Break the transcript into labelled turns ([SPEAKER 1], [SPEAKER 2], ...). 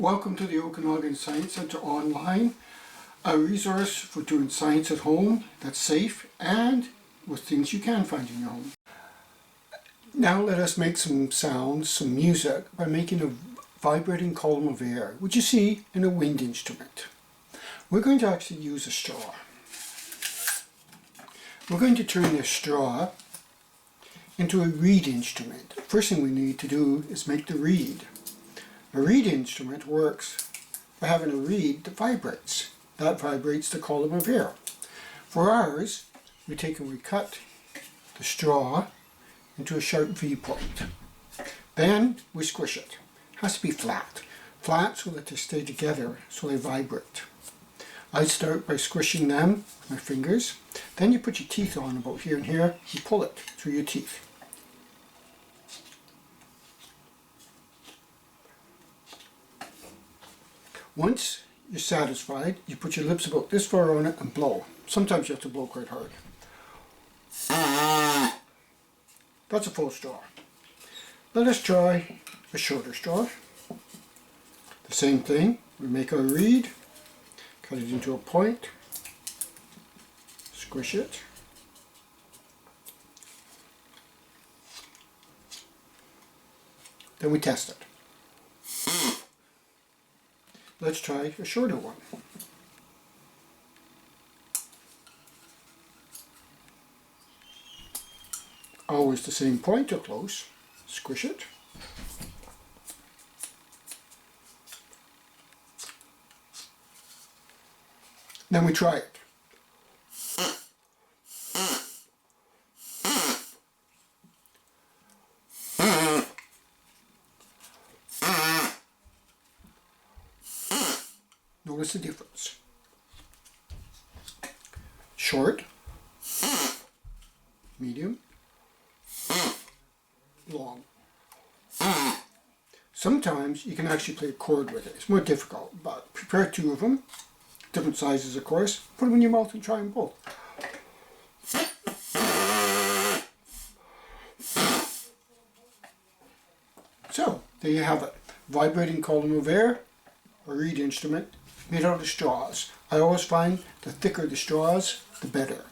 [SPEAKER 1] Welcome to the Okanagan Science Centre Online, a resource for doing science at home that's safe and with things you can find in your home. Now let us make some sounds, some music, by making a vibrating column of air, which you see in a wind instrument. We're going to actually use a straw. We're going to turn this straw into a reed instrument. The first thing we need to do is make the reed. A reed instrument works by having a reed that vibrates. That vibrates the column of air. For ours, we take and we cut the straw into a sharp V point. Then we squish it. It has to be flat. Flat so that they stay together, so they vibrate. I start by squishing them with my fingers. Then you put your teeth on about here and here. You pull it through your teeth. Once you're satisfied, you put your lips about this far on it and blow. Sometimes you have to blow quite hard. That's a full straw. Let us try a shorter straw. The same thing, we make our reed, cut it into a point, squish it. Then we test it. Let's try a shorter one. Always the same point or close. Squish it. Then we try it. Notice the difference. Short, medium, long. Sometimes you can actually play a chord with it. It's more difficult, but prepare two of them, different sizes of course, put them in your mouth and try them both. So, there you have it. Vibrating column of air, a reed instrument, made out of straws. I always find the thicker the straws, the better.